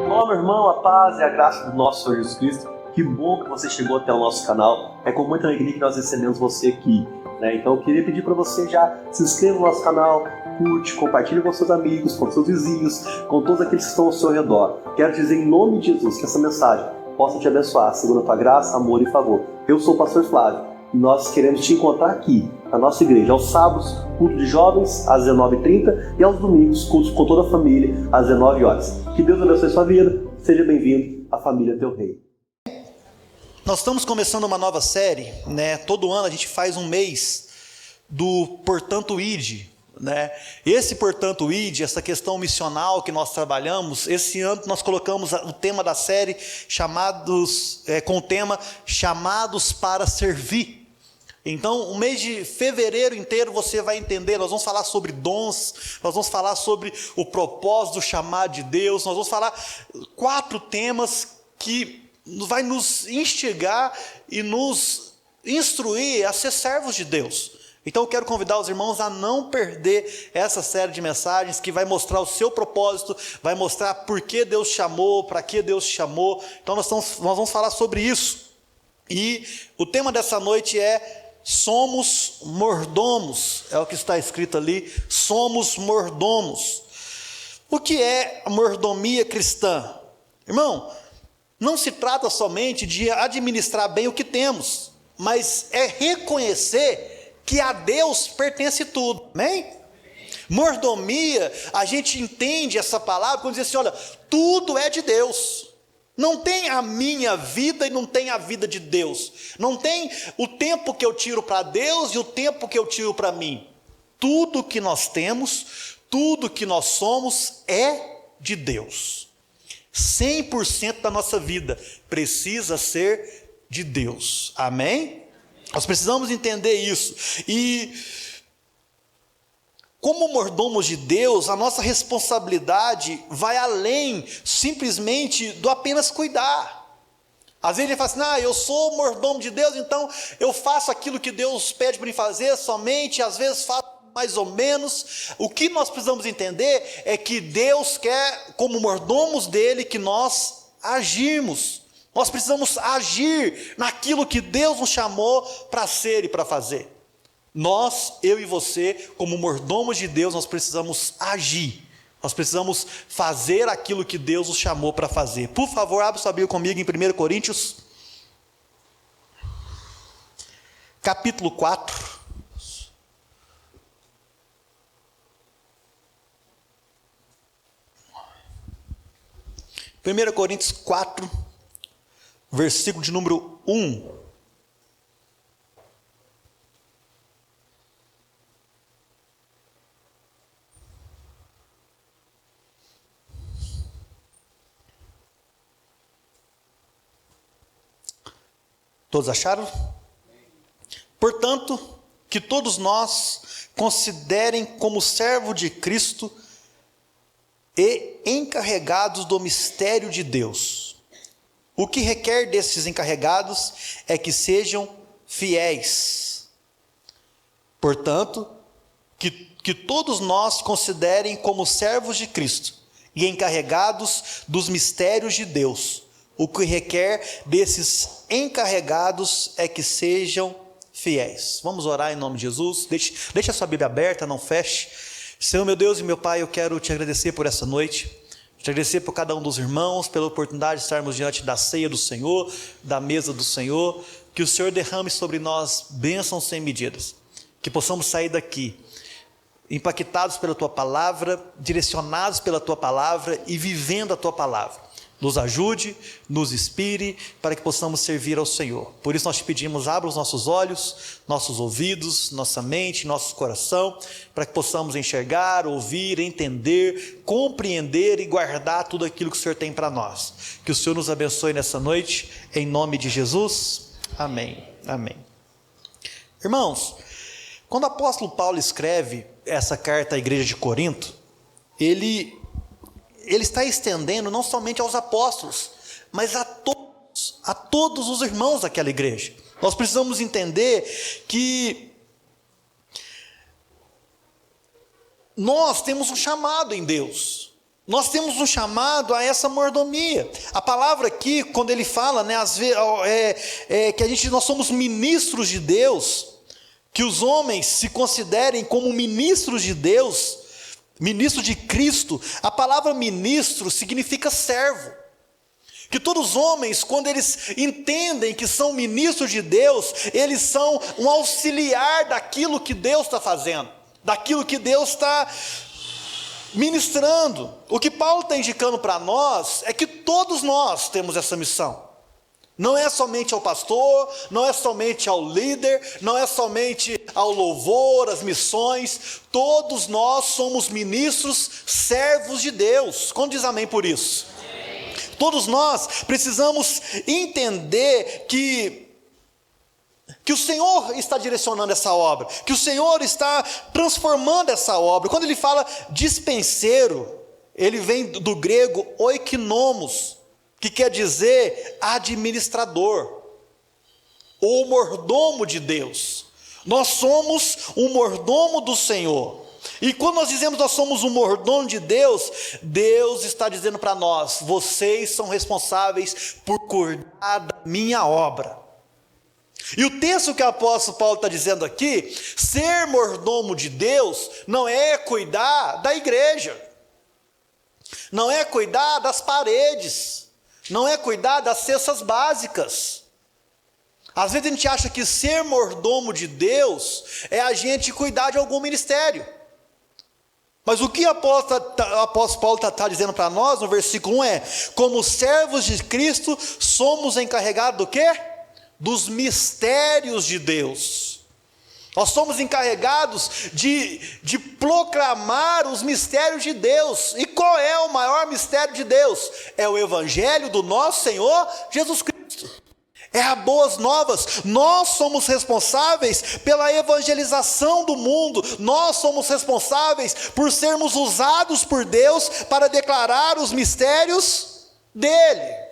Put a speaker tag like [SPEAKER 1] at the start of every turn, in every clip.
[SPEAKER 1] Olá, meu irmão, a paz e a graça do nosso Senhor Jesus Cristo. Que bom que você chegou até o nosso canal. É com muita alegria que nós recebemos você aqui, né? Então eu queria pedir para você já se inscreva no nosso canal, curte, compartilhe com seus amigos, com seus vizinhos, com todos aqueles que estão ao seu redor. Quero dizer em nome de Jesus que essa mensagem possa te abençoar, segundo a tua graça, amor e favor. Eu sou o pastor Flávio e nós queremos te encontrar aqui, na nossa igreja, aos sábados, culto de jovens, às 19h30 e aos domingos, culto com toda a família, às 19h. Que Deus abençoe sua vida. Seja bem-vindo à família Teu Rei.
[SPEAKER 2] Nós estamos começando uma nova série, né? Todo ano a gente faz um mês do Portanto Ide, né? Esse Portanto Ide, essa questão missional que nós trabalhamos, esse ano nós colocamos o tema da série com o tema Chamados para Servir. Então, o mês de fevereiro inteiro você vai entender, nós vamos falar sobre dons, nós vamos falar sobre o propósito do chamado de Deus, nós vamos falar 4 temas que vai nos instigar e nos instruir a ser servos de Deus. Então eu quero convidar os irmãos a não perder essa série de mensagens que vai mostrar o seu propósito, vai mostrar por que Deus chamou, para que Deus chamou. Então nós vamos falar sobre isso. E o tema dessa noite é Somos mordomos, é o que está escrito ali, somos mordomos. O que é a mordomia cristã? Irmão, não se trata somente de administrar bem o que temos, mas é reconhecer que a Deus pertence tudo, amém? Mordomia, a gente entende essa palavra quando diz assim, olha, tudo é de Deus. Não tem a minha vida e não tem a vida de Deus. Não tem o tempo que eu tiro para Deus e o tempo que eu tiro para mim. Tudo que nós temos, tudo que nós somos é de Deus. 100% da nossa vida precisa ser de Deus. Amém? Nós precisamos entender isso. E como mordomos de Deus, a nossa responsabilidade vai além simplesmente do apenas cuidar. Às vezes a gente fala assim, eu sou mordomo de Deus, então eu faço aquilo que Deus pede para mim fazer somente, às vezes faço mais ou menos. O que nós precisamos entender é que Deus quer, como mordomos dele, que nós agirmos. Nós precisamos agir naquilo que Deus nos chamou para ser e para fazer. Nós, eu e você, como mordomos de Deus, nós precisamos agir. Nós precisamos fazer aquilo que Deus nos chamou para fazer. Por favor, abra sua Bíblia comigo em 1 Coríntios, capítulo 4. 1 Coríntios 4, versículo de número 1. Todos acharam? Portanto, que todos nós considerem como servo de Cristo e encarregados do mistério de Deus. O que requer desses encarregados é que sejam fiéis. Portanto, que todos nós considerem como servos de Cristo e encarregados dos mistérios de Deus. O que requer desses encarregados é que sejam fiéis. Vamos orar em nome de Jesus. Deixa a sua Bíblia aberta, não feche. Senhor, meu Deus e meu Pai, eu quero te agradecer por essa noite, te agradecer por cada um dos irmãos, pela oportunidade de estarmos diante da ceia do Senhor, da mesa do Senhor, que o Senhor derrame sobre nós bênçãos sem medidas, que possamos sair daqui impactados pela Tua Palavra, direcionados pela Tua Palavra e vivendo a Tua Palavra. Nos ajude, nos inspire, para que possamos servir ao Senhor. Por isso nós te pedimos, abra os nossos olhos, nossos ouvidos, nossa mente, nosso coração, para que possamos enxergar, ouvir, entender, compreender e guardar tudo aquilo que o Senhor tem para nós. Que o Senhor nos abençoe nessa noite, em nome de Jesus. Amém. Amém. Irmãos, quando o apóstolo Paulo escreve essa carta à igreja de Corinto, ele está estendendo não somente aos apóstolos, mas a todos os irmãos daquela igreja. Nós precisamos entender que nós temos um chamado em Deus. Nós temos um chamado a essa mordomia. A palavra aqui, quando ele fala, né, que nós somos ministros de Deus, que os homens se considerem como ministros de Deus, ministro de Cristo. A palavra ministro significa servo. Que todos os homens, quando eles entendem que são ministros de Deus, eles são um auxiliar daquilo que Deus está fazendo, daquilo que Deus está ministrando. O que Paulo está indicando para nós é que todos nós temos essa missão. Não é somente ao pastor, não é somente ao líder, não é somente ao louvor, às missões. Todos nós somos ministros, servos de Deus. Quando diz amém por isso? Amém. Todos nós precisamos entender que o Senhor está direcionando essa obra, que o Senhor está transformando essa obra. Quando ele fala dispenseiro, ele vem do grego oikonomos, que quer dizer administrador, ou mordomo de Deus. Nós somos um mordomo do Senhor. E quando nós dizemos nós somos um mordomo de Deus, Deus está dizendo para nós: vocês são responsáveis por cuidar da minha obra. E o texto que o apóstolo Paulo está dizendo aqui, ser mordomo de Deus não é cuidar da igreja, não é cuidar das paredes, não é cuidar das cestas básicas. Às vezes a gente acha que ser mordomo de Deus é a gente cuidar de algum ministério. Mas o que o apóstolo Paulo está dizendo para nós no versículo 1 é: como servos de Cristo, somos encarregados do quê? Dos mistérios de Deus. Nós somos encarregados de proclamar os mistérios de Deus. E qual é o maior mistério de Deus? É o evangelho do nosso Senhor Jesus Cristo. É as boas novas. Nós somos responsáveis pela evangelização do mundo. Nós somos responsáveis por sermos usados por Deus para declarar os mistérios dele.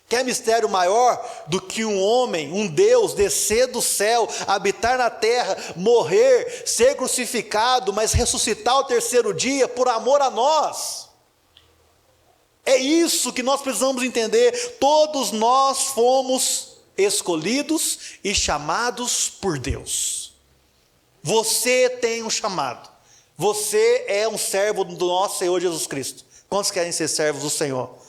[SPEAKER 2] Quer mistério maior do que um homem, um Deus, descer do céu, habitar na terra, morrer, ser crucificado, mas ressuscitar ao terceiro dia por amor a nós? É isso que nós precisamos entender. Todos nós fomos escolhidos e chamados por Deus. Você tem um chamado. Você é um servo do nosso Senhor Jesus Cristo. Quantos querem ser servos do Senhor?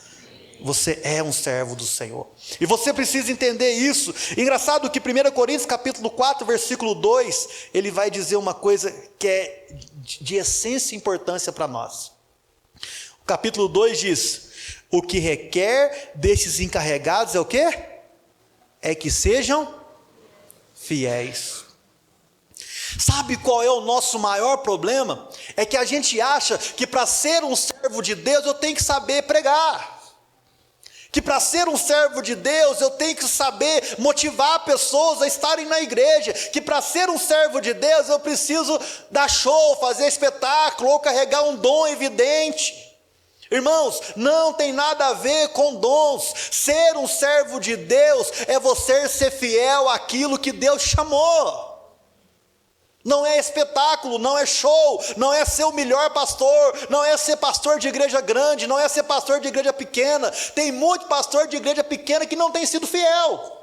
[SPEAKER 2] Você é um servo do Senhor. E você precisa entender isso. Engraçado que 1 Coríntios capítulo 4, versículo 2, ele vai dizer uma coisa que é de essência e importância para nós. O capítulo 2 diz: o que requer destes encarregados é o quê? É que sejam fiéis. Sabe qual é o nosso maior problema? É que a gente acha que para ser um servo de Deus eu tenho que saber pregar. Que para ser um servo de Deus eu tenho que saber motivar pessoas a estarem na igreja. Que para ser um servo de Deus eu preciso dar show, fazer espetáculo ou carregar um dom evidente. Irmãos, não tem nada a ver com dons. Ser um servo de Deus é você ser fiel àquilo que Deus chamou. Não é espetáculo, não é show, não é ser o melhor pastor, não é ser pastor de igreja grande, não é ser pastor de igreja pequena. Tem muito pastor de igreja pequena que não tem sido fiel,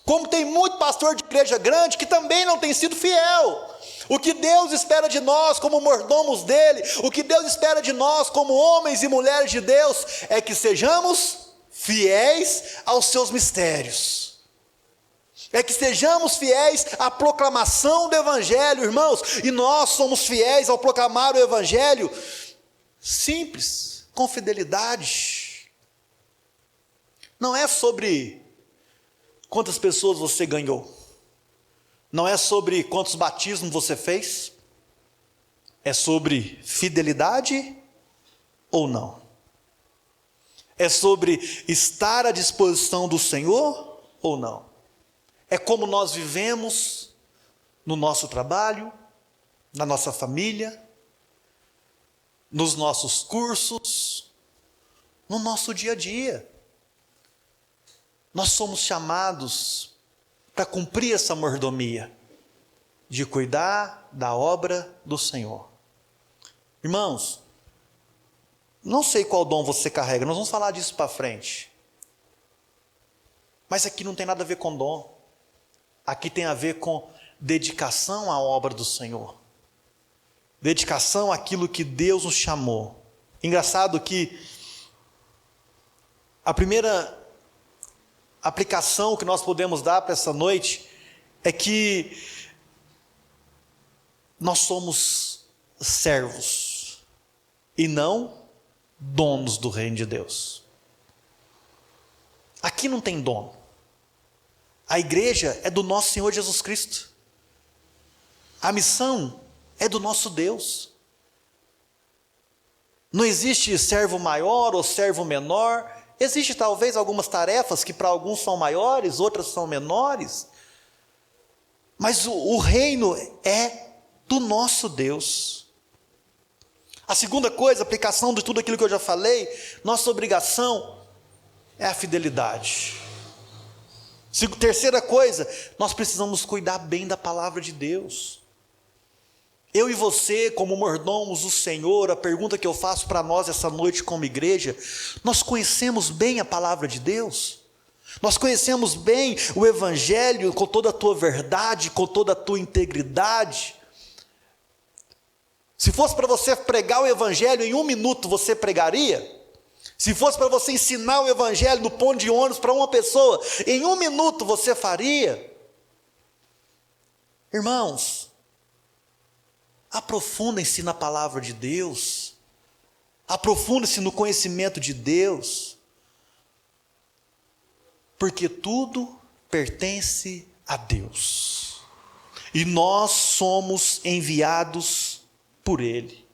[SPEAKER 2] como tem muito pastor de igreja grande que também não tem sido fiel. O que Deus espera de nós como mordomos dele, o que Deus espera de nós como homens e mulheres de Deus, é que sejamos fiéis aos seus mistérios. É que sejamos fiéis à proclamação do evangelho, irmãos. E nós somos fiéis ao proclamar o evangelho simples, com fidelidade. Não é sobre quantas pessoas você ganhou. Não é sobre quantos batismos você fez. É sobre fidelidade ou não. É sobre estar à disposição do Senhor ou não. É como nós vivemos no nosso trabalho, na nossa família, nos nossos cursos, no nosso dia a dia. Nós somos chamados para cumprir essa mordomia, de cuidar da obra do Senhor. Irmãos, não sei qual dom você carrega, nós vamos falar disso para frente. Mas aqui não tem nada a ver com dom. Aqui tem a ver com dedicação à obra do Senhor. Dedicação àquilo que Deus nos chamou. Engraçado que a primeira aplicação que nós podemos dar para essa noite é que nós somos servos e não donos do reino de Deus. Aqui não tem dono. A igreja é do nosso Senhor Jesus Cristo. A missão é do nosso Deus. Não existe servo maior ou servo menor. Existe talvez algumas tarefas que para alguns são maiores, outras são menores. Mas o reino é do nosso Deus. A segunda coisa, aplicação de tudo aquilo que eu já falei, nossa obrigação é a fidelidade. Terceira coisa, nós precisamos cuidar bem da palavra de Deus. Eu e você, como mordomos do Senhor, a pergunta que eu faço para nós essa noite como igreja, nós conhecemos bem a palavra de Deus? Nós conhecemos bem o Evangelho com toda a tua verdade, com toda a tua integridade? Se fosse para você pregar o Evangelho em 1 minuto, você pregaria? Se fosse para você ensinar o Evangelho no ponto de ônibus para uma pessoa, em 1 minuto você faria? Irmãos, aprofundem-se na palavra de Deus, aprofundem-se no conhecimento de Deus, porque tudo pertence a Deus, e nós somos enviados por Ele.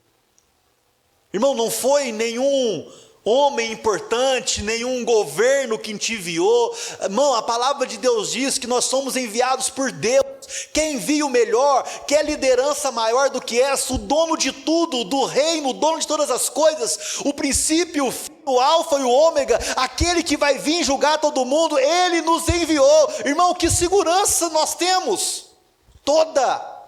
[SPEAKER 2] Irmão, não foi nenhum homem importante, nenhum governo que te enviou. Irmão, a palavra de Deus diz que nós somos enviados por Deus. Quem envia o melhor, quer liderança maior do que essa, o dono de tudo, do reino, o dono de todas as coisas, o princípio, o fim, o alfa e o ômega, aquele que vai vir julgar todo mundo, Ele nos enviou. Irmão, que segurança nós temos? Toda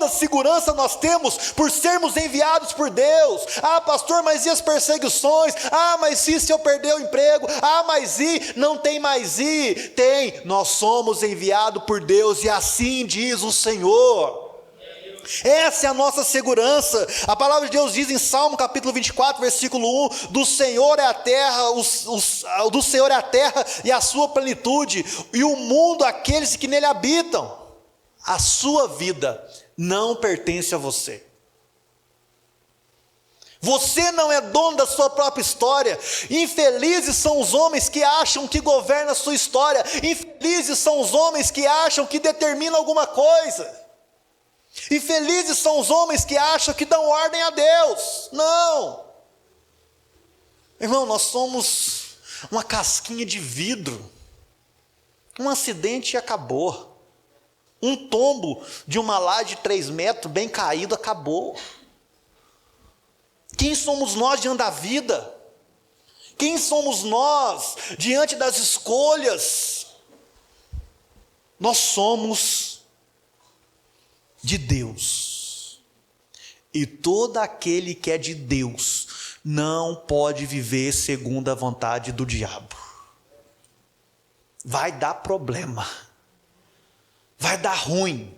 [SPEAKER 2] segurança nós temos por sermos enviados por Deus. Ah, pastor, mas e as perseguições? Ah, mas e se eu perder o emprego? Ah, mas e? Não tem mais e? Tem. Nós somos enviados por Deus e assim diz o Senhor. Essa é a nossa segurança. A palavra de Deus diz em Salmo capítulo 24, versículo 1, do Senhor é a terra, do Senhor é a terra e a sua plenitude, e o mundo, aqueles que nele habitam. A sua vida não pertence a você. Você não é dono da sua própria história. Infelizes são os homens que acham que governam a sua história. Infelizes são os homens que acham que determinam alguma coisa. Infelizes são os homens que acham que dão ordem a Deus. Não. Irmão, nós somos uma casquinha de vidro. Um acidente e acabou. Um tombo de uma laje de 3 metros, bem caído, acabou. Quem somos nós diante da vida? Quem somos nós diante das escolhas? Nós somos de Deus. E todo aquele que é de Deus não pode viver segundo a vontade do diabo. Vai dar problema. Vai dar ruim,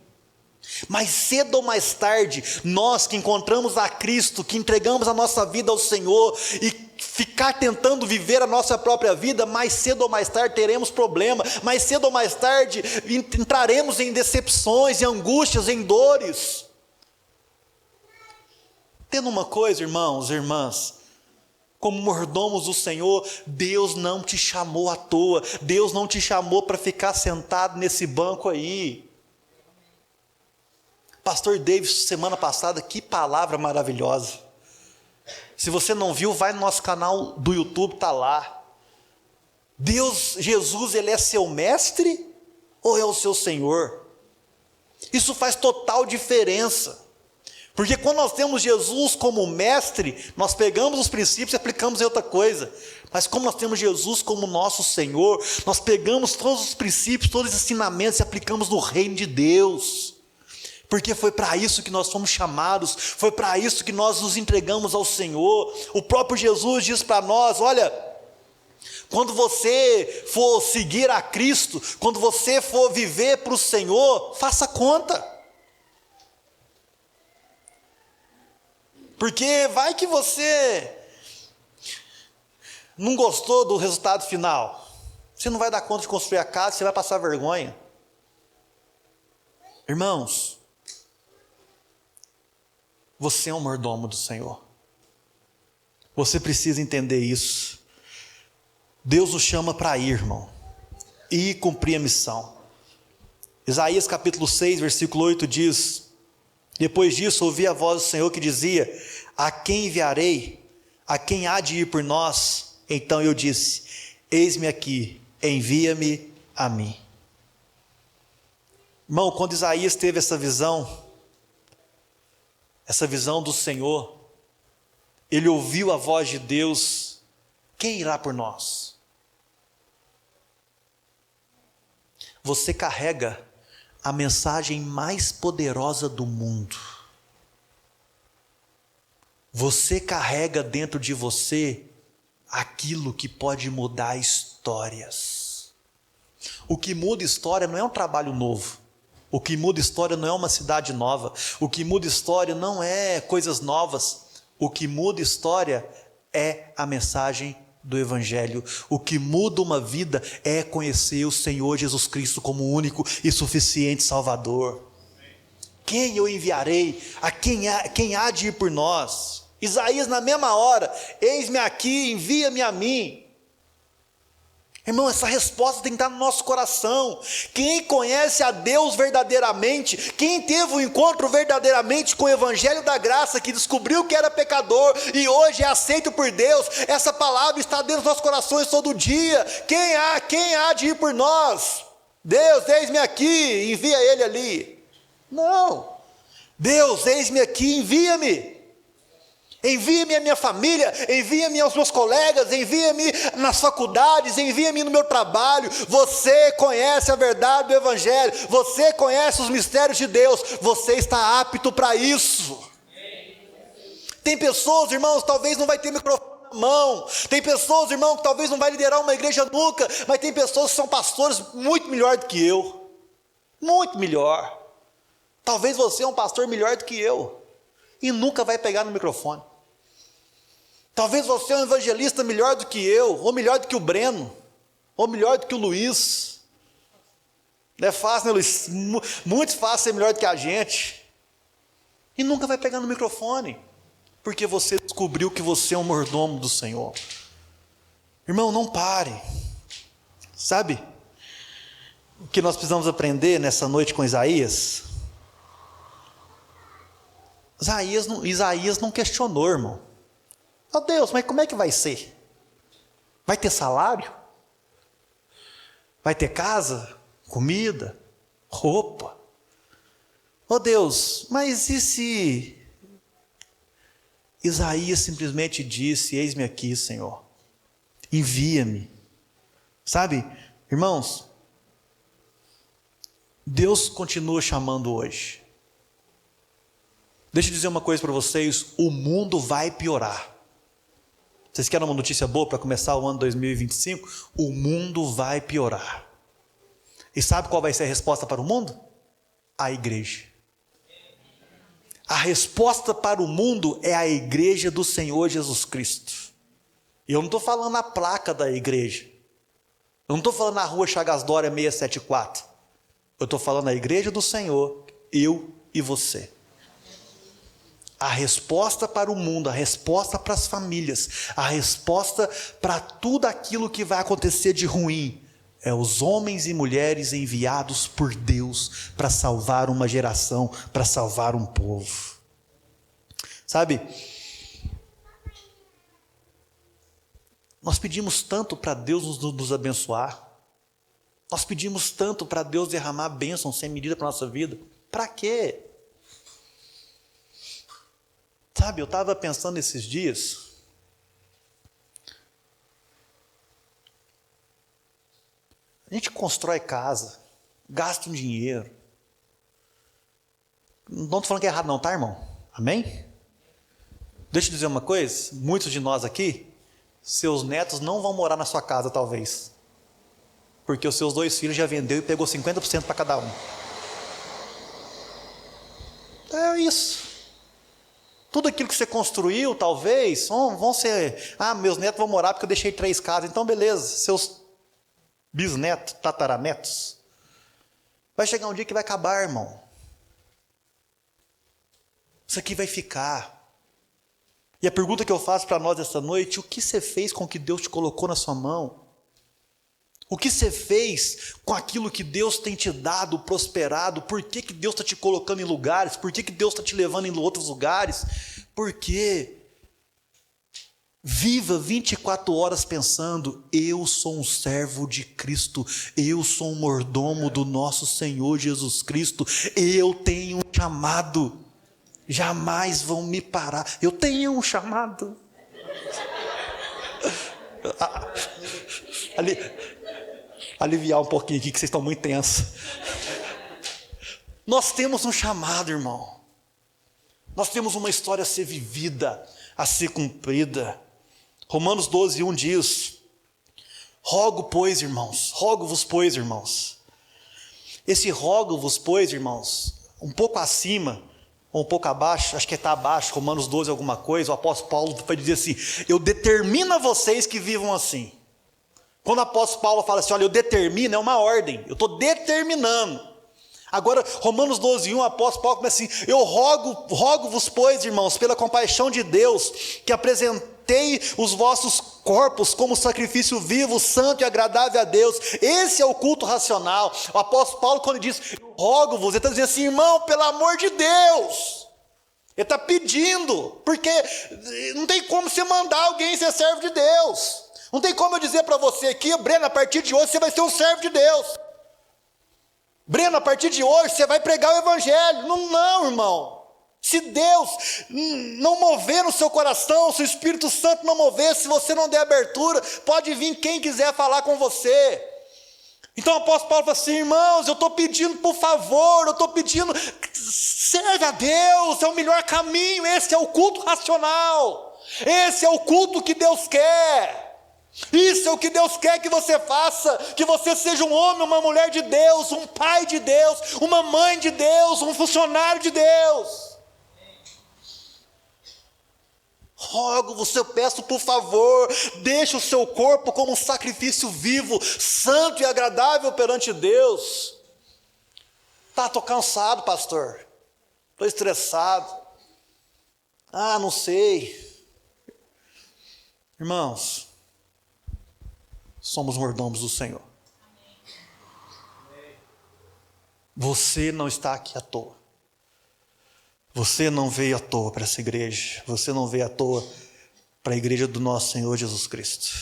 [SPEAKER 2] mas cedo ou mais tarde, nós que encontramos a Cristo, que entregamos a nossa vida ao Senhor, e ficar tentando viver a nossa própria vida, mais cedo ou mais tarde teremos problema, mais cedo ou mais tarde entraremos em decepções, em angústias, em dores. Tendo uma coisa, irmãos e irmãs, como mordomos do Senhor, Deus não te chamou à toa. Deus não te chamou para ficar sentado nesse banco aí. Pastor Davis, semana passada, que palavra maravilhosa. Se você não viu, vai no nosso canal do YouTube, está lá. Deus, Jesus, Ele é seu mestre ou é o seu Senhor? Isso faz total diferença. Porque quando nós temos Jesus como mestre, nós pegamos os princípios e aplicamos em outra coisa. Mas como nós temos Jesus como nosso Senhor, nós pegamos todos os princípios, todos os ensinamentos e aplicamos no reino de Deus. Porque foi para isso que nós fomos chamados, foi para isso que nós nos entregamos ao Senhor. O próprio Jesus diz para nós: olha, quando você for seguir a Cristo, quando você for viver para o Senhor, faça conta. Porque vai que você não gostou do resultado final, você não vai dar conta de construir a casa, você vai passar vergonha. Irmãos, você é um mordomo do Senhor. Você precisa entender isso. Deus o chama para ir, irmão, e cumprir a missão. Isaías capítulo 6, versículo 8 diz: depois disso ouvi a voz do Senhor que dizia: a quem enviarei? A quem há de ir por nós? Então eu disse: eis-me aqui, envia-me a mim. Irmão, quando Isaías teve essa visão do Senhor, ele ouviu a voz de Deus: quem irá por nós? Você carrega a mensagem mais poderosa do mundo. Você carrega dentro de você aquilo que pode mudar histórias. O que muda história não é um trabalho novo. O que muda história não é uma cidade nova. O que muda história não é coisas novas. O que muda história é a mensagem do Evangelho. O que muda uma vida é conhecer o Senhor Jesus Cristo como o único e suficiente Salvador. Quem eu enviarei? A quem há de ir por nós? Isaías na mesma hora: eis-me aqui, envia-me a mim. Irmão, essa resposta tem que estar no nosso coração. Quem conhece a Deus verdadeiramente, quem teve um encontro verdadeiramente com o Evangelho da Graça, que descobriu que era pecador e hoje é aceito por Deus, essa palavra está dentro dos nossos corações todo dia. Quem há de ir por nós? Deus, eis-me aqui, envia ele ali. Não. Deus, eis-me aqui, envia-me. Envia-me a minha família, envia-me aos meus colegas, envia-me nas faculdades, envia-me no meu trabalho. Você conhece a verdade do Evangelho, você conhece os mistérios de Deus, você está apto para isso. Tem pessoas, irmãos, talvez não vai ter microfone na mão. Tem pessoas, irmão, que talvez não vai liderar uma igreja nunca, mas tem pessoas que são pastores muito melhor do que eu. Muito melhor. Talvez você é um pastor melhor do que eu e nunca vai pegar no microfone. Talvez você é um evangelista melhor do que eu, ou melhor do que o Breno, ou melhor do que o Luiz. Não é fácil, né, Luiz? Muito fácil ser melhor do que a gente. E nunca vai pegar no microfone, porque você descobriu que você é um mordomo do Senhor. Irmão, não pare. Sabe o que nós precisamos aprender nessa noite com Isaías? Isaías não questionou, irmão. Oh Deus, mas como é que vai ser? Vai ter salário? Vai ter casa? Comida? Roupa? Oh Deus, mas e se... Isaías simplesmente disse: eis-me aqui, Senhor, envia-me. Sabe, irmãos, Deus continua chamando hoje. Deixa eu dizer uma coisa para vocês: o mundo vai piorar. Vocês querem uma notícia boa para começar o ano 2025? O mundo vai piorar. E sabe qual vai ser a resposta para o mundo? A igreja. A resposta para o mundo é a igreja do Senhor Jesus Cristo. E eu não estou falando na placa da igreja. Eu não estou falando na rua Chagas Dória 674. Eu estou falando na igreja do Senhor, eu e você. A resposta para o mundo, a resposta para as famílias, a resposta para tudo aquilo que vai acontecer de ruim, é os homens e mulheres enviados por Deus para salvar uma geração, para salvar um povo. Sabe, nós pedimos tanto para Deus nos abençoar, nós pedimos tanto para Deus derramar bênção sem medida para a nossa vida. Para quê? Sabe, eu estava pensando esses dias, a gente constrói casa, gasta um dinheiro, Não estou falando que é errado não, tá, irmão? Amém? Deixa eu dizer uma coisa, muitos de nós aqui, seus netos não vão morar na sua casa, talvez. Porque os seus 2 filhos já vendeu e pegou 50% para cada um. É isso. Tudo aquilo que você construiu, talvez, vão ser... meus netos vão morar porque eu deixei 3 casas. Então, beleza, seus bisnetos, tataranetos. Vai chegar um dia que vai acabar, irmão. Isso aqui vai ficar. E a pergunta que eu faço para nós esta noite: o que você fez com o que Deus te colocou na sua mão? O que você fez com aquilo que Deus tem te dado, prosperado? Por que Deus está te colocando em lugares? Por que Deus está te levando em outros lugares? Por quê? Viva 24 horas pensando: eu sou um servo de Cristo, eu sou um mordomo do nosso Senhor Jesus Cristo, eu tenho um chamado. Jamais vão me parar. Eu tenho um chamado. Aliviar um pouquinho aqui, que vocês estão muito tensos. Nós temos um chamado, irmão. Nós temos uma história a ser vivida, a ser cumprida. Romanos 12:1 diz: rogo-vos, pois, irmãos. Esse rogo-vos, pois, irmãos, um pouco acima, ou um pouco abaixo, acho que está abaixo, Romanos 12 alguma coisa, o apóstolo Paulo vai dizer assim: eu determino a vocês que vivam assim. Quando o apóstolo Paulo fala assim, olha, eu determino, é uma ordem, eu estou determinando. Agora, Romanos 12:1, o apóstolo Paulo começa assim: eu rogo-vos, pois, irmãos, pela compaixão de Deus, que apresentei os vossos corpos como sacrifício vivo, santo e agradável a Deus. Esse é o culto racional. O apóstolo Paulo, quando ele diz, eu rogo-vos, ele está dizendo assim, irmão, pelo amor de Deus. Ele está pedindo, porque não tem como você mandar alguém ser servo de Deus. Não tem como eu dizer para você aqui, Breno, a partir de hoje você vai ser um servo de Deus. Breno, a partir de hoje você vai pregar o evangelho. Não, irmão. Se Deus não mover no seu coração, se o Espírito Santo não mover, se você não der abertura, pode vir quem quiser falar com você. Então o apóstolo Paulo fala assim, irmãos, eu estou pedindo por favor, eu estou pedindo, serve a Deus, é o melhor caminho, esse é o culto racional, esse é o culto que Deus quer. Isso é o que Deus quer que você faça, que você seja um homem, uma mulher de Deus, um pai de Deus, uma mãe de Deus, um funcionário de Deus. Rogo-vos, eu peço por favor, deixe o seu corpo como um sacrifício vivo, santo e agradável perante Deus. Estou cansado, pastor, estou estressado, não sei. Irmãos, somos mordomos do Senhor. Você não está aqui à toa. Você não veio à toa para essa igreja. Você não veio à toa para a igreja do nosso Senhor Jesus Cristo.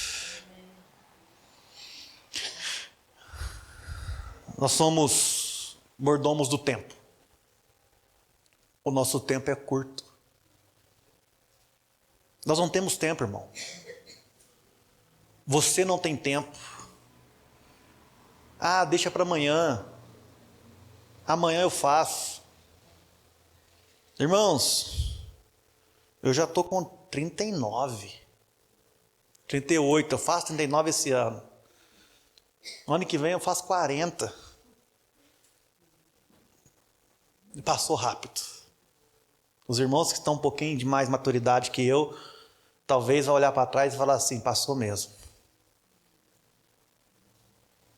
[SPEAKER 2] Nós somos mordomos do tempo. O nosso tempo é curto. Nós não temos tempo, irmão. Você não tem tempo. Deixa para amanhã. Amanhã eu faço. Irmãos, eu já estou com 39, 38, eu faço 39 esse ano. No ano que vem eu faço 40. E passou rápido. Os irmãos que estão um pouquinho de mais maturidade que eu, talvez vão olhar para trás e falar assim, passou mesmo.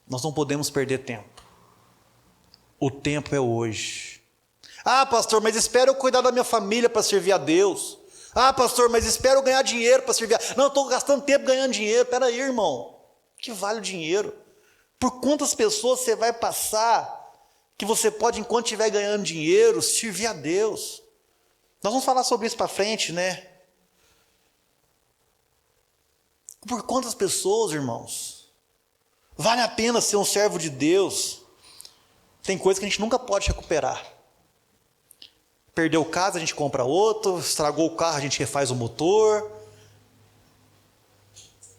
[SPEAKER 2] Nós não podemos perder tempo. O tempo é hoje. Pastor, mas espero eu cuidar da minha família para servir a Deus. Pastor, mas espero eu ganhar dinheiro para servir a... Não, estou gastando tempo ganhando dinheiro. Espera aí, irmão. Que vale o dinheiro? Por quantas pessoas você vai passar que você pode, enquanto estiver ganhando dinheiro, servir a Deus? Nós vamos falar sobre isso para frente, né? Por quantas pessoas, irmãos? Vale a pena ser um servo de Deus? Tem coisa que a gente nunca pode recuperar. Perdeu o carro, a gente compra outro. Estragou o carro, a gente refaz o motor.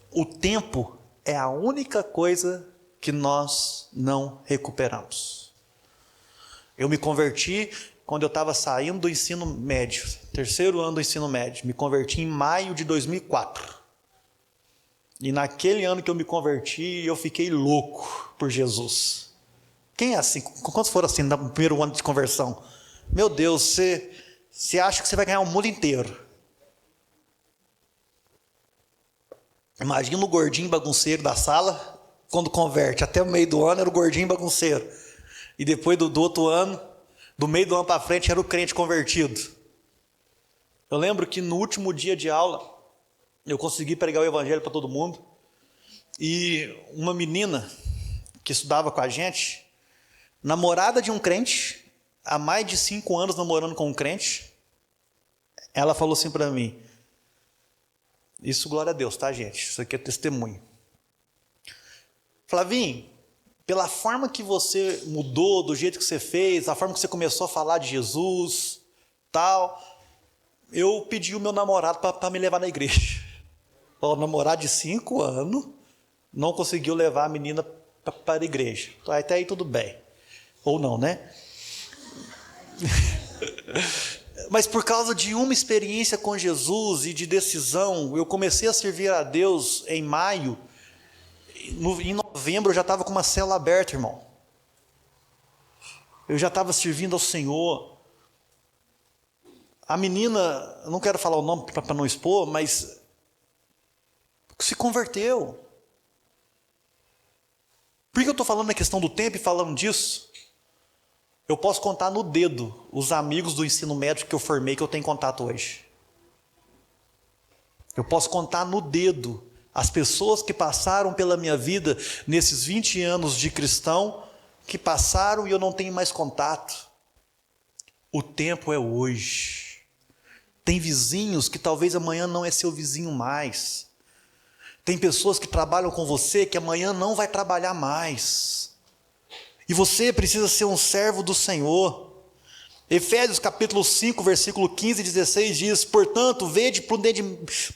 [SPEAKER 2] O tempo é a única coisa que nós não recuperamos. Eu me converti quando eu estava saindo do ensino médio, terceiro ano do ensino médio. Me converti em maio de 2004. E naquele ano que eu me converti, eu fiquei louco por Jesus. Quem é assim? Quantos foram assim no primeiro ano de conversão? Meu Deus, você acha que você vai ganhar o mundo inteiro. Imagina o gordinho bagunceiro da sala, quando converte. Até o meio do ano era o gordinho bagunceiro. E depois do outro ano, do meio do ano para frente, era o crente convertido. Eu lembro que no último dia de aula, eu consegui pregar o evangelho para todo mundo. E uma menina que estudava com a gente, namorada de um crente, há mais de 5 anos namorando com um crente, ela falou assim para mim, isso glória a Deus, tá, gente? Isso aqui é testemunho. Flavinho, pela forma que você mudou, do jeito que você fez, a forma que você começou a falar de Jesus, tal, eu pedi o meu namorado para me levar na igreja. O namorado de 5 anos não conseguiu levar a menina para a igreja. Até aí tudo bem. Ou não, né? Mas por causa de uma experiência com Jesus e de decisão, eu comecei a servir a Deus em maio. Em novembro eu já estava com uma célula aberta, irmão. Eu já estava servindo ao Senhor. A menina, eu não quero falar o nome para não expor, mas se converteu. Por que eu estou falando na questão do tempo e falando disso? Eu posso contar no dedo os amigos do ensino médio que eu formei, que eu tenho contato hoje. Eu posso contar no dedo as pessoas que passaram pela minha vida nesses 20 anos de cristão, que passaram e eu não tenho mais contato. O tempo é hoje. Tem vizinhos que talvez amanhã não é seu vizinho mais. Tem pessoas que trabalham com você que amanhã não vai trabalhar mais. E você precisa ser um servo do Senhor. Efésios capítulo 5, versículo 15 e 16 diz: portanto, vede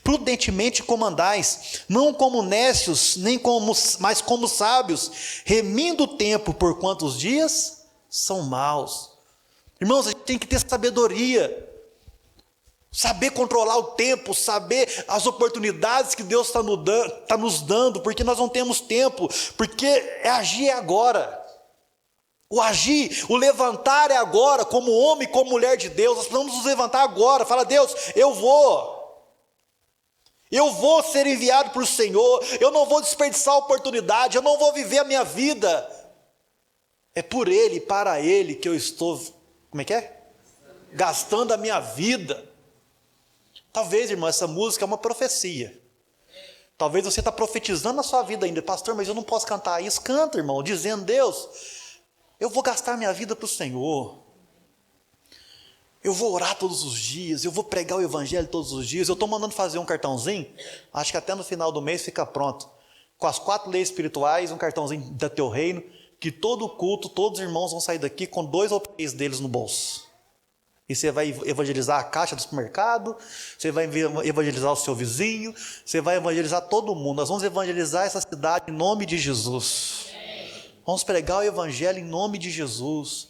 [SPEAKER 2] prudentemente como andais, não como nécios, mas como sábios, remindo o tempo, porquanto os dias são maus. Irmãos, a gente tem que ter sabedoria. Saber controlar o tempo, saber as oportunidades que Deus está nos dando, porque nós não temos tempo, porque agir é agora. O agir, o levantar é agora, como homem, como mulher de Deus. Nós precisamos nos levantar agora. Fala, Deus, eu vou ser enviado por Senhor, eu não vou desperdiçar a oportunidade, eu não vou viver a minha vida. É por Ele, para Ele que eu estou, como é que é? Gastando a minha vida. Talvez, irmão, essa música é uma profecia. Talvez você está profetizando a sua vida ainda. Pastor, mas eu não posso cantar isso. Canta, irmão, dizendo, Deus, eu vou gastar minha vida para o Senhor. Eu vou orar todos os dias, eu vou pregar o evangelho todos os dias. Eu estou mandando fazer um cartãozinho, acho que até no final do mês fica pronto. Com as 4 leis espirituais, um cartãozinho da Teu Reino, que todo culto, todos os irmãos vão sair daqui com 2 ou 3 deles no bolso. E você vai evangelizar a caixa do supermercado, você vai evangelizar o seu vizinho, você vai evangelizar todo mundo. Nós vamos evangelizar essa cidade em nome de Jesus. Vamos pregar o evangelho em nome de Jesus.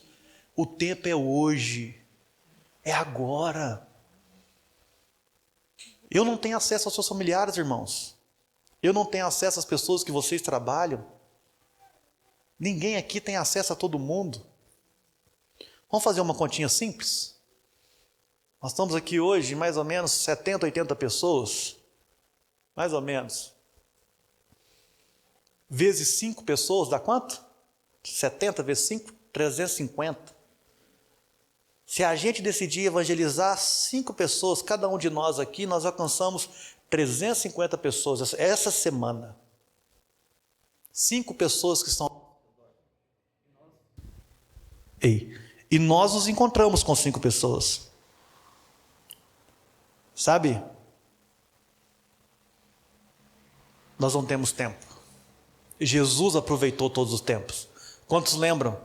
[SPEAKER 2] O tempo é hoje, é agora. Eu não tenho acesso aos seus familiares, irmãos. Eu não tenho acesso às pessoas que vocês trabalham. Ninguém aqui tem acesso a todo mundo. Vamos fazer uma continha simples? Nós estamos aqui hoje, mais ou menos 70, 80 pessoas. Mais ou menos. Vezes 5 pessoas, dá quanto? 70 vezes 5, 350. Se a gente decidir evangelizar 5 pessoas, cada um de nós aqui, nós alcançamos 350 pessoas essa semana. 5 pessoas que estão... E nós nos encontramos com 5 pessoas. Sabe? Nós não temos tempo. Jesus aproveitou todos os tempos. Quantos lembram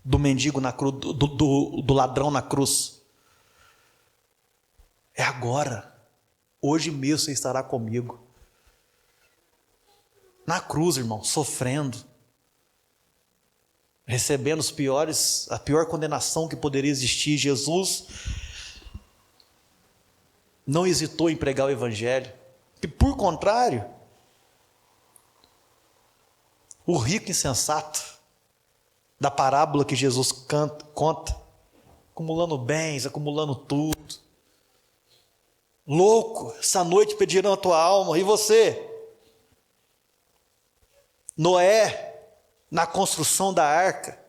[SPEAKER 2] do mendigo na cruz, do ladrão na cruz? É agora. Hoje mesmo você estará comigo. Na cruz, irmão, sofrendo. recebendo a pior condenação que poderia existir. Jesus não hesitou em pregar o evangelho. E por contrário, o rico insensato da parábola que Jesus conta, acumulando bens, acumulando tudo, louco, essa noite pedirão a tua alma. E você? Noé, na construção da arca,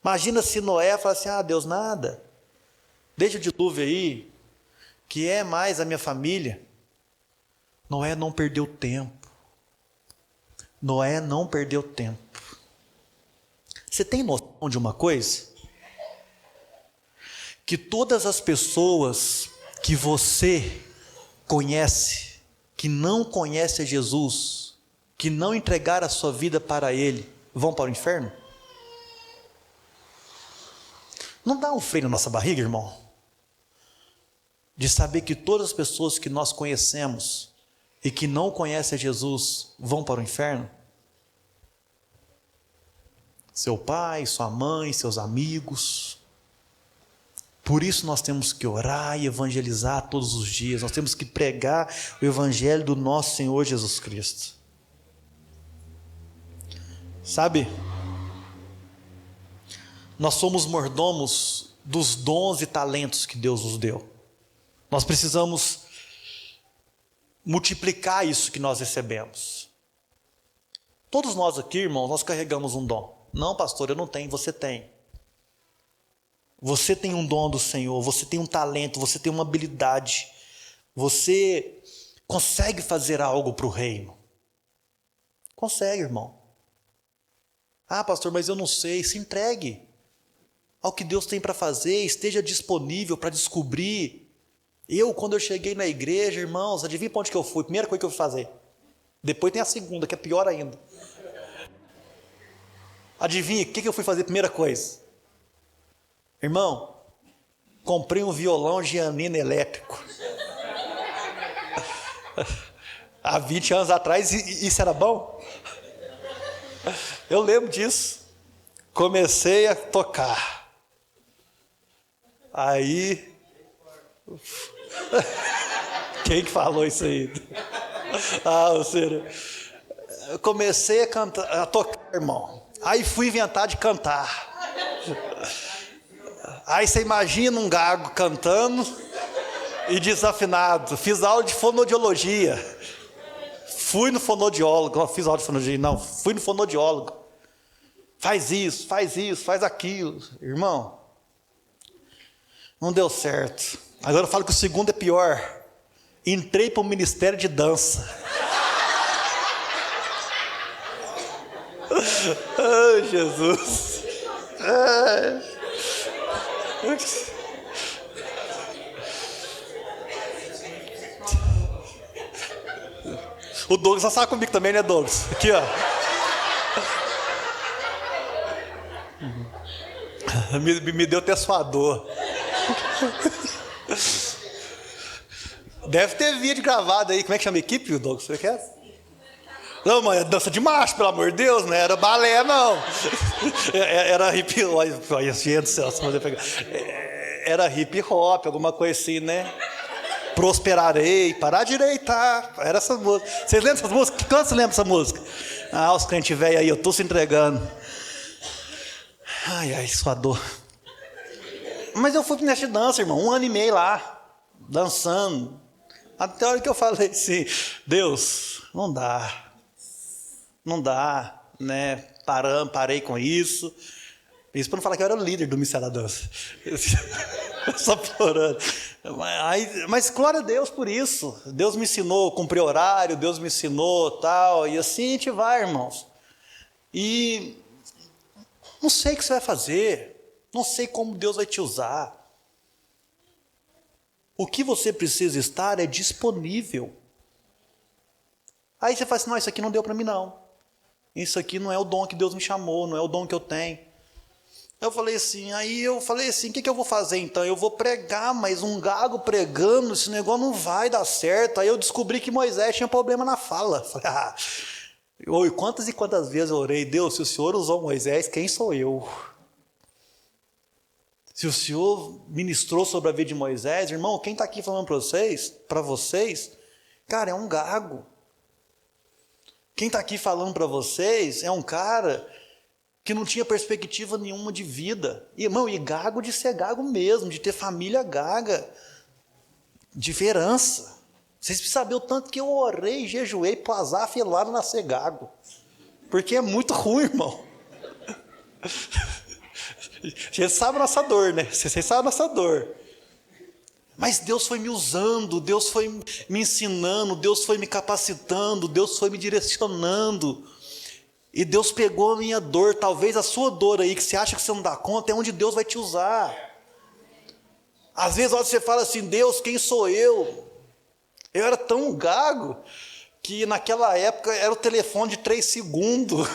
[SPEAKER 2] imagina se Noé falasse assim: Deus, nada, deixa o dilúvio aí, que é mais a minha família. Noé não perdeu tempo. Noé não perdeu tempo. Você tem noção de uma coisa? Que todas as pessoas que você conhece, que não conhece a Jesus, que não entregaram a sua vida para Ele, vão para o inferno? Não dá um freio na nossa barriga, irmão? De saber que todas as pessoas que nós conhecemos e que não conhecem a Jesus vão para o inferno? Seu pai, sua mãe, seus amigos. Por isso nós temos que orar e evangelizar todos os dias. Nós temos que pregar o evangelho do nosso Senhor Jesus Cristo. Sabe? Nós somos mordomos dos dons e talentos que Deus nos deu. Nós precisamos multiplicar isso que nós recebemos. Todos nós aqui, irmãos, nós carregamos um dom. Não, pastor, eu não tenho, você tem. Você tem um dom do Senhor, você tem um talento, você tem uma habilidade. Você consegue fazer algo para o reino. Consegue, irmão. Ah, pastor, mas eu não sei. Se entregue ao que Deus tem para fazer, esteja disponível para descobrir. Quando eu cheguei na igreja, irmãos, adivinha para onde que eu fui? Primeira coisa que eu fui fazer. Depois tem a segunda, que é pior ainda. Adivinha, o que eu fui fazer? Primeira coisa. Irmão, comprei um violão Giannino elétrico. Há 20 anos atrás, isso era bom? Eu lembro disso. Comecei a tocar. Aí... Quem que falou isso aí? Eu comecei a cantar, a tocar, irmão. Aí fui inventar de cantar. Aí você imagina um gago cantando e desafinado. Fiz aula de fonoaudiologia. Fui no fonoaudiólogo. Não fiz aula de fonoaudiologia, não. Fui no fonoaudiólogo. Faz isso, faz aquilo. Irmão, não deu certo. Agora eu falo que o segundo é pior. Entrei para o ministério de dança. Ai, Jesus. Ai. O Douglas já sabe comigo também, né, Douglas? Aqui, ó. Me deu até sua dor. Deve ter vídeo gravado aí. Como é que chama a equipe, Douglas? Você quer? Não, mãe, é dança de macho, pelo amor de Deus, não era balé, não. Era hip hop. Olha, gente do céu, era hip hop, alguma coisa assim, né? Prosperarei, parar de direitar. Era essa música. Vocês lembram dessas músicas? Quantos lembram dessa música? Ah, os crentes velhos aí, eu estou se entregando. Ai, sua dor. Mas eu fui para nessa dança, irmão, 1 ano e meio lá, dançando. Até a hora que eu falei assim: Deus, não dá, né? Parei com isso. Isso para não falar que eu era o líder do Mistério da Dança. Só piorando. Mas glória a Deus por isso. Deus me ensinou a cumprir horário, Deus me ensinou tal. E assim a gente vai, irmãos. E não sei o que você vai fazer. Não sei como Deus vai te usar. O que você precisa estar é disponível. Aí você fala assim: não, isso aqui não deu para mim, não. Isso aqui não é o dom que Deus me chamou, não é o dom que eu tenho. Eu falei assim, o que eu vou fazer então? Eu vou pregar, mas um gago pregando, esse negócio não vai dar certo. Aí eu descobri que Moisés tinha problema na fala. Falei, E quantas e quantas vezes eu orei, Deus, se o Senhor usou Moisés, quem sou eu? Se o Senhor ministrou sobre a vida de Moisés, irmão, quem está aqui falando para vocês, cara, é um gago. Quem está aqui falando para vocês é um cara que não tinha perspectiva nenhuma de vida. Irmão, e gago de ser gago mesmo, de ter família gaga, de herança. Vocês precisam saber o tanto que eu orei e jejuei para o Azaf e lá nascer gago. Porque é muito ruim, irmão. A gente sabe a nossa dor, né? Vocês sabem a nossa dor. Mas Deus foi me usando, Deus foi me ensinando, Deus foi me capacitando, Deus foi me direcionando. E Deus pegou a minha dor, talvez a sua dor aí, que você acha que você não dá conta, é onde Deus vai te usar. Às vezes você fala assim, Deus, quem sou eu? Eu era tão gago, que naquela época era o telefone de 3 segundos.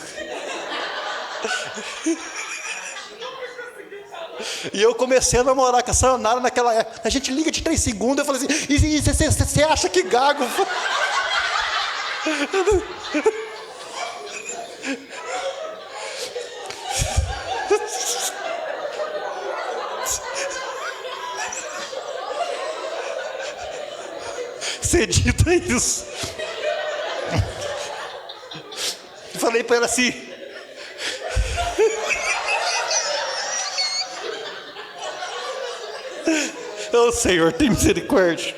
[SPEAKER 2] E eu comecei a namorar com a Sayonara naquela época. A gente liga de 3 segundos, eu falei assim, e você acha que gago? Você dita isso. Eu falei para ela assim, ô Senhor, tem misericórdia.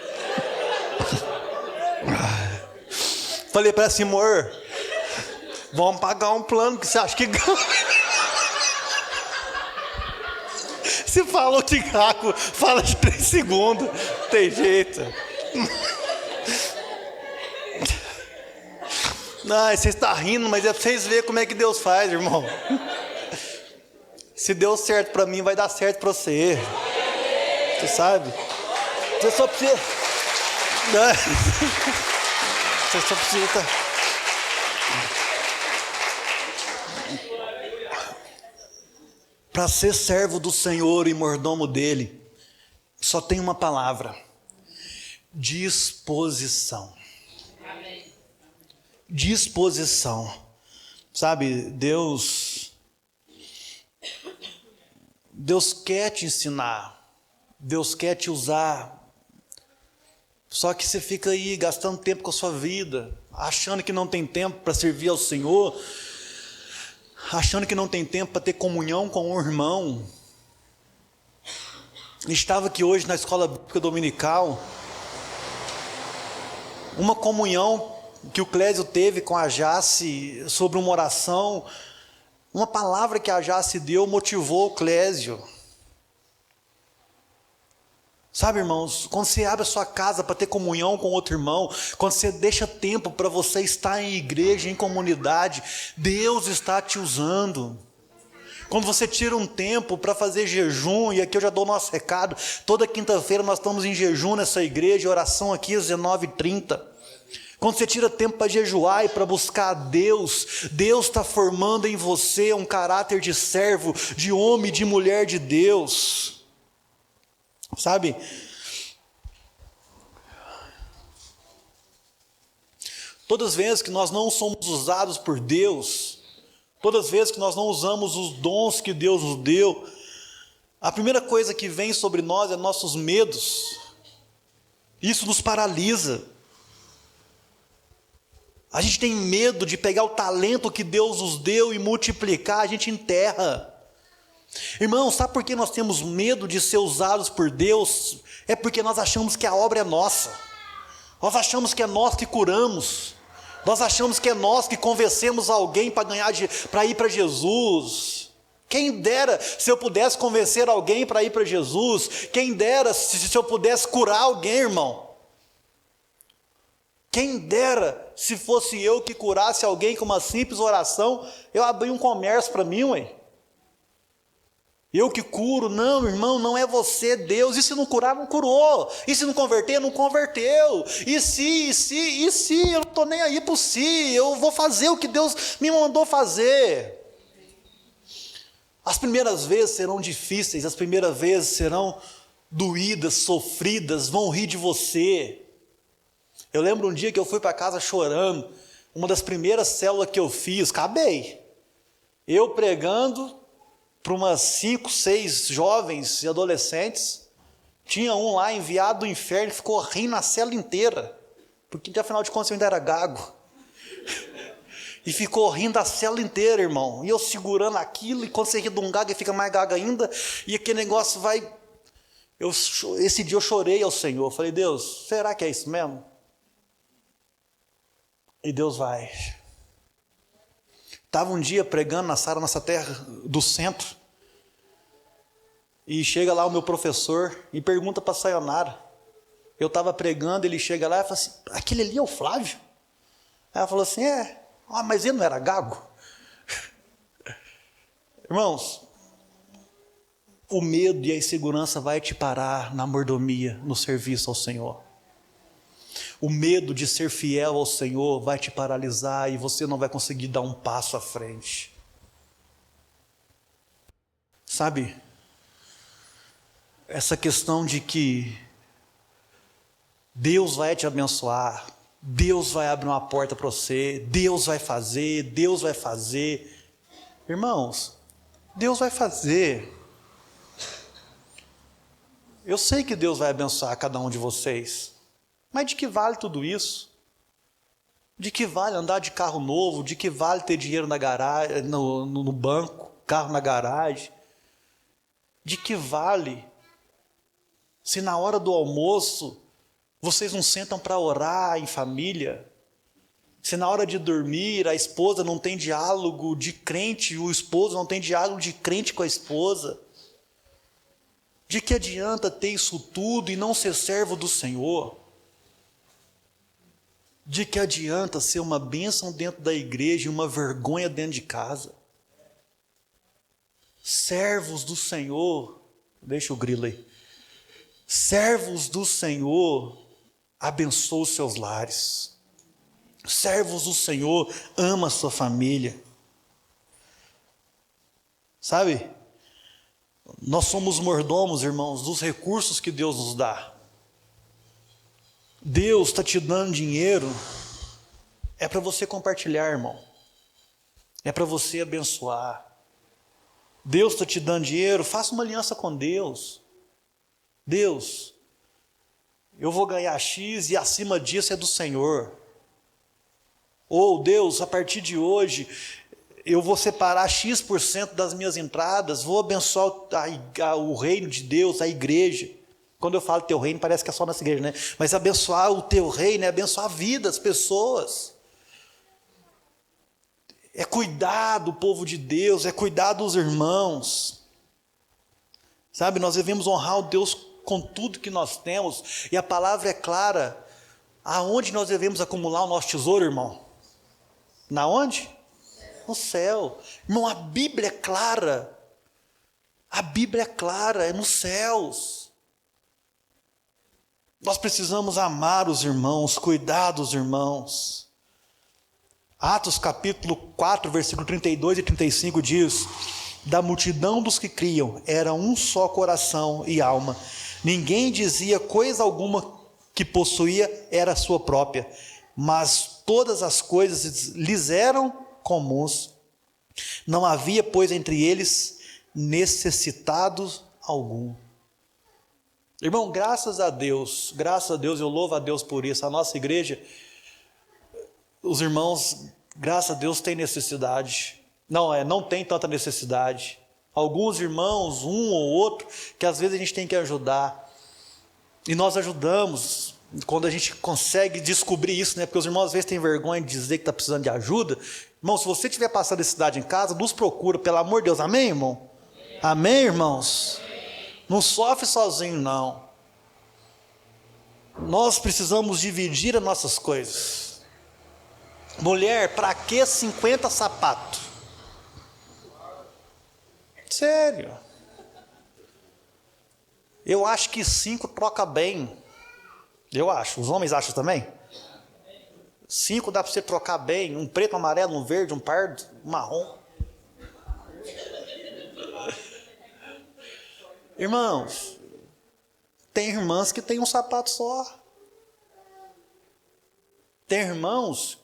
[SPEAKER 2] Falei para ela assim, amor, vamos pagar um plano, que você acha que se falou que gago, fala de 3 segundos, tem jeito. Não, você está rindo, mas é para vocês verem como é que Deus faz, irmão. Se deu certo para mim, vai dar certo para você. Você sabe? Você só precisa... Você só precisa... Para ser servo do Senhor e mordomo dele, só tem uma palavra: disposição. Disposição. Sabe, Deus quer te ensinar, Deus quer te usar, só que você fica aí gastando tempo com a sua vida, achando que não tem tempo para servir ao Senhor, achando que não tem tempo para ter comunhão com o irmão. Estava aqui hoje na escola bíblica dominical, uma comunhão que o Clésio teve com a Jace sobre uma oração, uma palavra que a Jace deu motivou o Clésio. Sabe, irmãos, quando você abre a sua casa para ter comunhão com outro irmão, quando você deixa tempo para você estar em igreja, em comunidade, Deus está te usando. Quando você tira um tempo para fazer jejum, e aqui eu já dou o nosso recado, toda quinta-feira nós estamos em jejum nessa igreja, oração aqui às 19h30. Quando você tira tempo para jejuar e para buscar a Deus, Deus está formando em você um caráter de servo, de homem, de mulher de Deus. Sabe? Todas as vezes que nós não somos usados por Deus, todas as vezes que nós não usamos os dons que Deus nos deu, a primeira coisa que vem sobre nós é nossos medos. Isso nos paralisa. A gente tem medo de pegar o talento que Deus nos deu e multiplicar, a gente enterra. Irmão, sabe por que nós temos medo de ser usados por Deus? É porque nós achamos que a obra é nossa. Nós achamos que é nós que curamos. Nós achamos que é nós que convencemos alguém para ir para Jesus. Quem dera se eu pudesse convencer alguém para ir para Jesus. Quem dera se eu pudesse curar alguém, irmão. Quem dera se fosse eu que curasse alguém com uma simples oração, eu abri um comércio para mim, ué. Eu que curo, não, irmão, não é você, Deus. E se não curar, não curou. E se não converter, não converteu. E se, eu não estou nem aí para o si, eu vou fazer o que Deus me mandou fazer. As primeiras vezes serão difíceis, as primeiras vezes serão doídas, sofridas, vão rir de você. Eu lembro um dia que eu fui para casa chorando, Uma das primeiras células que eu fiz, acabei. Eu pregando para umas 5, 6 jovens e adolescentes. Tinha um lá enviado do inferno, ficou rindo a célula inteira. Porque afinal de contas eu ainda era gago. E ficou rindo a célula inteira, irmão. E eu segurando aquilo, e quando você ri de um gago, ele fica mais gago ainda. E aquele negócio vai... Esse dia eu chorei ao Senhor. Eu falei, Deus, será que é isso mesmo? E Deus vai. Estava um dia pregando na sala nossa terra do centro. E chega lá o meu professor e pergunta para a Sayonara. Eu estava pregando, ele chega lá e fala assim, aquele ali é o Flávio? Aí ela falou assim, mas ele não era gago? Irmãos, o medo e a insegurança vai te parar na mordomia, no serviço ao Senhor. O medo de ser fiel ao Senhor vai te paralisar e você não vai conseguir dar um passo à frente. Sabe, essa questão de que Deus vai te abençoar, Deus vai abrir uma porta para você, Deus vai fazer, Deus vai fazer. Irmãos, Deus vai fazer. Eu sei que Deus vai abençoar cada um de vocês, mas de que vale tudo isso? De que vale andar de carro novo? De que vale ter dinheiro na garagem, no banco, carro na garagem? De que vale se na hora do almoço vocês não sentam para orar em família? Se na hora de dormir a esposa não tem diálogo de crente, o esposo não tem diálogo de crente com a esposa? De que adianta ter isso tudo e não ser servo do Senhor? De que adianta ser uma bênção dentro da igreja e uma vergonha dentro de casa? Servos do Senhor, deixa o grilo aí. Servos do Senhor, abençoa os seus lares. Servos do Senhor, ama a sua família. Sabe? Nós somos mordomos, irmãos, dos recursos que Deus nos dá. Deus está te dando dinheiro, é para você compartilhar, irmão. É para você abençoar. Deus está te dando dinheiro, faça uma aliança com Deus. Deus, eu vou ganhar X e acima disso é do Senhor. Ou Deus, a partir de hoje, eu vou separar X% das minhas entradas, vou abençoar o reino de Deus, a igreja. Quando eu falo teu reino, parece que é só nessa igreja, né? Mas abençoar o teu reino é abençoar a vida, as pessoas. É cuidar do povo de Deus, é cuidar dos irmãos. Sabe, nós devemos honrar o Deus com tudo que nós temos. E a palavra é clara. Aonde nós devemos acumular o nosso tesouro, irmão? Na onde? No céu. Irmão, a Bíblia é clara. A Bíblia é clara, é nos céus. Nós precisamos amar os irmãos, cuidar dos irmãos. Atos capítulo 4, versículo 32 e 35 diz: da multidão dos que criam, era um só coração e alma. Ninguém dizia coisa alguma que possuía era sua própria, mas todas as coisas lhes eram comuns. Não havia, pois, entre eles necessitado algum. Irmão, graças a Deus, eu louvo a Deus por isso. A nossa igreja, os irmãos, graças a Deus, têm necessidade. Não tem tanta necessidade. Alguns irmãos, um ou outro, que às vezes a gente tem que ajudar. E nós ajudamos quando a gente consegue descobrir isso, né? Porque os irmãos às vezes têm vergonha de dizer que está precisando de ajuda. Irmão, se você tiver passado necessidade em casa, nos procura, pelo amor de Deus. Amém, irmão? Amém, irmãos? Não sofre sozinho, não. Nós precisamos dividir as nossas coisas. Mulher, para que 50 sapatos? Sério. Eu acho que 5 troca bem. Eu acho. Os homens acham também? 5 dá para você trocar bem. Um preto, um amarelo, um verde, um pardo, um marrom. Irmãos, tem irmãs que têm um sapato só. Tem irmãos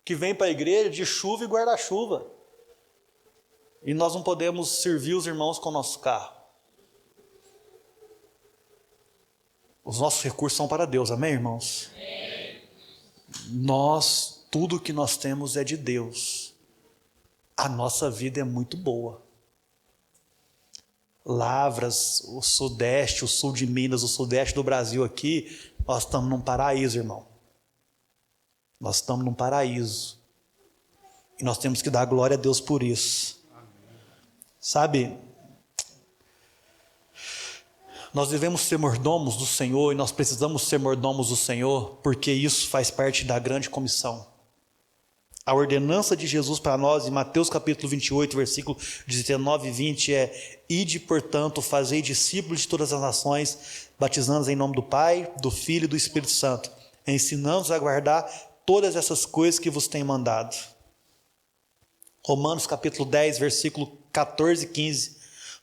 [SPEAKER 2] que vem para a igreja de chuva e guarda-chuva. E nós não podemos servir os irmãos com o nosso carro. Os nossos recursos são para Deus, amém, irmãos? Tudo que nós temos é de Deus. A nossa vida é muito boa. Lavras, o sudeste, o sul de Minas, o sudeste do Brasil aqui, nós estamos num paraíso, irmão. Nós estamos num paraíso. E nós temos que dar glória a Deus por isso. Sabe, nós devemos ser mordomos do Senhor e nós precisamos ser mordomos do Senhor, porque isso faz parte da grande comissão. A ordenança de Jesus para nós, em Mateus capítulo 28, versículo 19 e 20, é: ide, portanto, fazei discípulos de todas as nações, batizando-os em nome do Pai, do Filho e do Espírito Santo, ensinando-os a guardar todas essas coisas que vos tenho mandado. Romanos capítulo 10, versículo 14 e 15.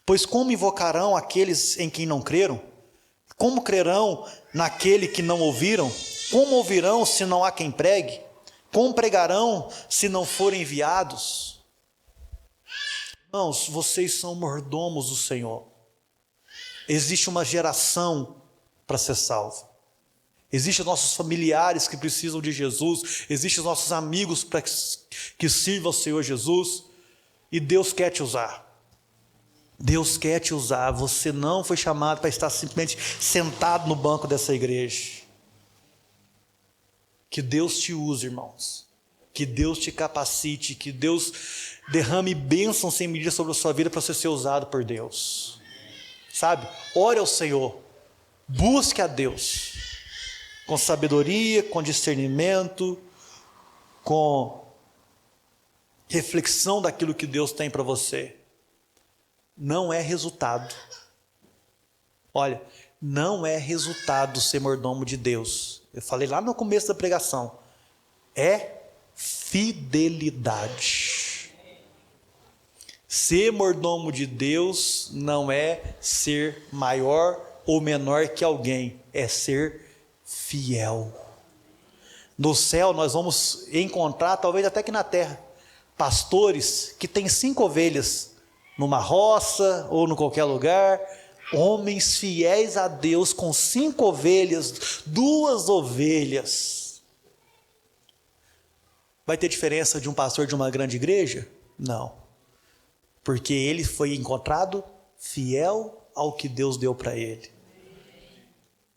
[SPEAKER 2] Pois como invocarão aqueles em quem não creram? Como crerão naquele que não ouviram? Como ouvirão se não há quem pregue? Como pregarão se não forem enviados? Irmãos, vocês são mordomos do Senhor. Existe uma geração para ser salva. Existem nossos familiares que precisam de Jesus. Existem os nossos amigos para que sirvam ao Senhor Jesus. E Deus quer te usar. Deus quer te usar. Você não foi chamado para estar simplesmente sentado no banco dessa igreja. Que Deus te use, irmãos. Que Deus te capacite. Que Deus derrame bênçãos sem medida sobre a sua vida para você ser usado por Deus. Sabe? Ore ao Senhor. Busque a Deus. Com sabedoria, com discernimento, com reflexão daquilo que Deus tem para você. Não é resultado. Olha, não é resultado ser mordomo de Deus. Eu falei lá no começo da pregação. É fidelidade. Ser mordomo de Deus não é ser maior ou menor que alguém. É ser fiel. No céu nós vamos encontrar, talvez até que na terra, pastores que têm 5 ovelhas numa roça ou em qualquer lugar, homens fiéis a Deus com 5 ovelhas, 2 ovelhas. Vai ter diferença de um pastor de uma grande igreja? Não, porque ele foi encontrado fiel ao que Deus deu para ele.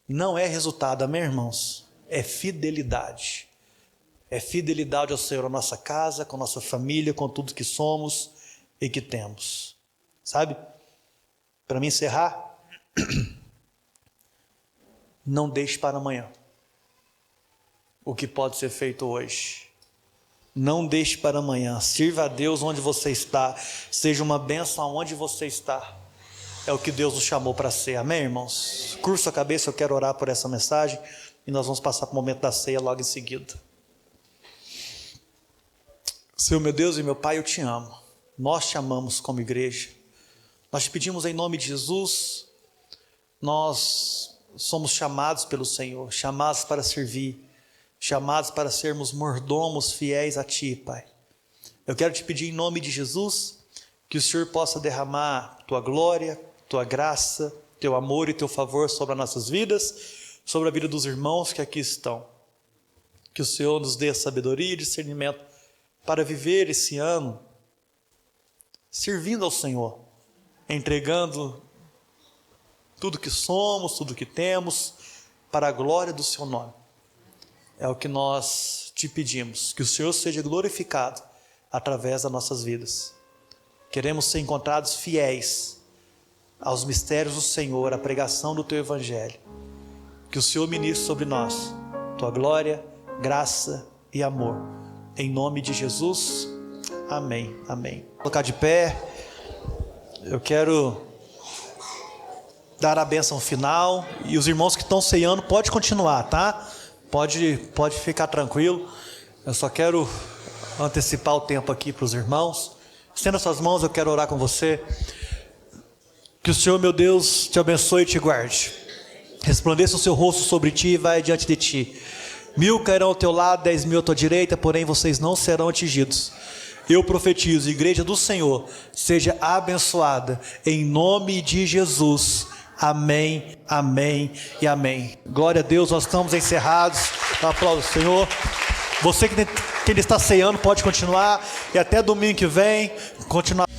[SPEAKER 2] Não é resultado, amém, irmãos? É fidelidade. É fidelidade ao Senhor, à nossa casa, com a nossa família, com tudo que somos e que temos. Sabe? Para me encerrar, não deixe para amanhã o que pode ser feito hoje. Não deixe para amanhã. Sirva a Deus onde você está. Seja uma bênção aonde você está. É o que Deus nos chamou para ser. Amém, irmãos? Curva a cabeça, eu quero orar por essa mensagem e nós vamos passar para o momento da ceia logo em seguida. Senhor, meu Deus e meu Pai, eu te amo. Nós te amamos como igreja. Nós te pedimos em nome de Jesus. Nós somos chamados pelo Senhor, chamados para servir, chamados para sermos mordomos fiéis a Ti, Pai. Eu quero te pedir em nome de Jesus que o Senhor possa derramar Tua glória, Tua graça, Teu amor e Teu favor sobre as nossas vidas, sobre a vida dos irmãos que aqui estão. Que o Senhor nos dê sabedoria e discernimento para viver esse ano servindo ao Senhor, entregando tudo que somos, tudo que temos, para a glória do Seu nome. É o que nós te pedimos, que o Senhor seja glorificado através das nossas vidas. Queremos ser encontrados fiéis aos mistérios do Senhor, à pregação do Teu Evangelho. Que o Senhor ministre sobre nós Tua glória, graça e amor. Em nome de Jesus, amém, amém. Vou colocar de pé. Eu quero dar a bênção final. E os irmãos que estão ceando, pode continuar, tá? Pode ficar tranquilo. Eu só quero antecipar o tempo aqui para os irmãos. Estenda suas mãos, eu quero orar com você. Que o Senhor, meu Deus, te abençoe e te guarde. Resplandeça o seu rosto sobre ti e vai diante de ti. 1000 cairão ao teu lado, 10.000 à tua direita, porém vocês não serão atingidos. Eu profetizo, igreja do Senhor, seja abençoada, em nome de Jesus. Amém, amém e amém. Glória a Deus, nós estamos encerrados. Aplausos, Senhor. Você que ainda está ceando pode continuar, e até domingo que vem, continuar.